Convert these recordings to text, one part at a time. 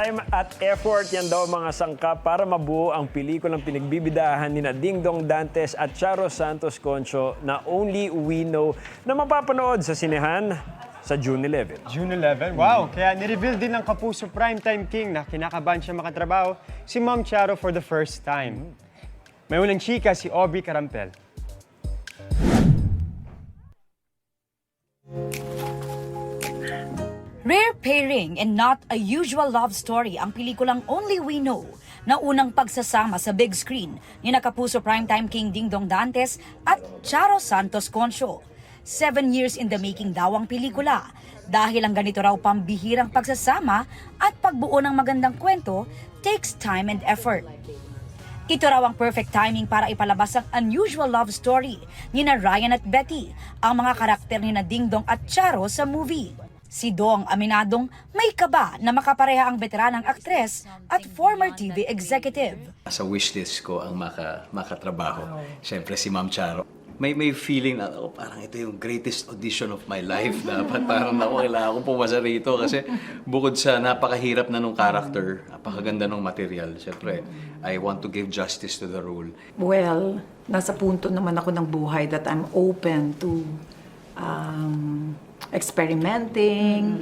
Time at effort yan daw mga sangkap para mabuo ang pelikulang pinagbibidahan ni Dingdong Dantes at Charo Santos Concho na Only We Know na mapapanood sa sinehan sa June 11. June 11? Wow! Kaya nireveal din ng Kapuso Primetime King na kinakabahan siya makatrabaho si Ma'am Charo for the first time. May unang chika si Aubrey Carampel. Rare pairing and not a usual love story ang pelikulang Only We Know na unang pagsasama sa big screen ni Kapuso Primetime King Dingdong Dantes at Charo Santos Concho. 7 years in the making daw ang pelikula dahil ang ganito raw pambihirang pagsasama at pagbuo ng magandang kwento takes time and effort. Ito raw ang perfect timing para ipalabas ang unusual love story ni Ryan at Betty, ang mga karakter ni Dingdong at Charo sa movie. Si Dong aminadong may kaba na makapareha ang veteranang aktres at former TV executive. Sa wishlist ko ang makatrabaho. Siyempre si Ma'am Charo. May feeling na parang ito yung greatest audition of my life. Dapat parang kailangan kong pumasa rito kasi bukod sa napakahirap na nung character, napakaganda nung material. Siyempre, I want to give justice to the role. Well, nasa punto naman ako ng buhay that I'm open to experimenting,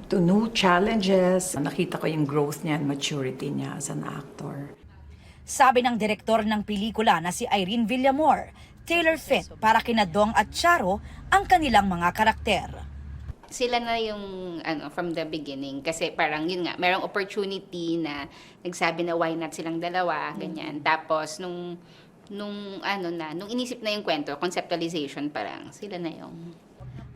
to new challenges. Nakita ko yung growth niya and maturity niya as an actor. Sabi ng direktor ng pelikula na si Irene Villamor, tailor fit para kina Dong at Charo ang kanilang mga karakter. Sila na yung from the beginning kasi parang yun nga, merong opportunity na nagsabi na why not silang dalawa, ganyan. Tapos nung inisip na yung kwento, conceptualization parang sila na yung...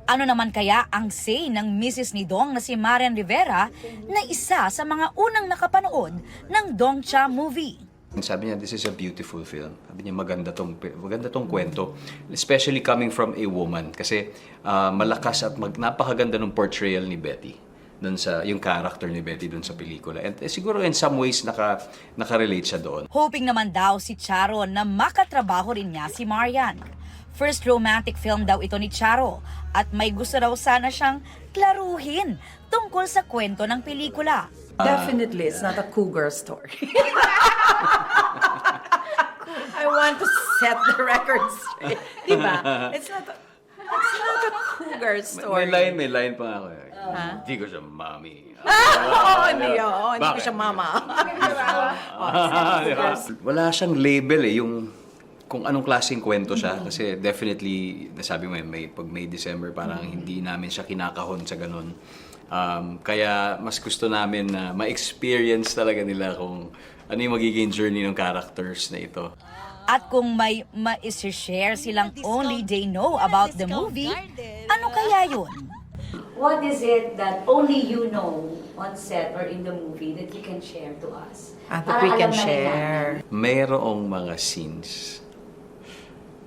Ano naman kaya ang say ng Mrs. ni Dong na si Marian Rivera na isa sa mga unang nakapanood ng Dong Cha movie? Sabi niya, this is a beautiful film. Sabi niya, maganda tong kwento. Especially coming from a woman. Kasi malakas at napakaganda ng portrayal ni Betty. Yung character ni Betty dun sa pelikula. And siguro in some ways, nakarelate siya doon. Hoping naman daw si Charo na makatrabaho rin niya si Marian. First romantic film daw ito ni Charo at may gusto daw sana siyang klaruhin tungkol sa kwento ng pelikula. Definitely, it's not a cougar story. I want to set the record straight. Diba? It's not a cougar story. May line pa nga ako. Hindi ko siya mommy. Hindi ko siya mama. Wala siyang label yung kung anong klaseng kwento siya. Kasi definitely, nasabi mo pag May December, parang hindi namin siya kinakahon sa ganun. Kaya mas gusto namin na ma-experience talaga nila kung ano yung magiging journey ng characters na ito. At kung may ma-share silang only they know about the movie, ano kaya yun? What is it that only you know on set or in the movie that you can share to us? That we can share. Mayroong mga scenes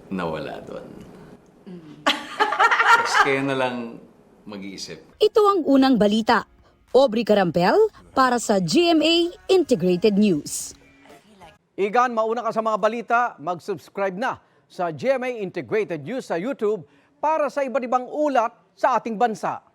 na wala doon. Kasi kayo na lang mag-iisip. Ito ang unang balita. Aubrey Carampel para sa GMA Integrated News. Igan, mauna ka sa mga balita, mag-subscribe na sa GMA Integrated News sa YouTube para sa iba't ibang ulat sa ating bansa.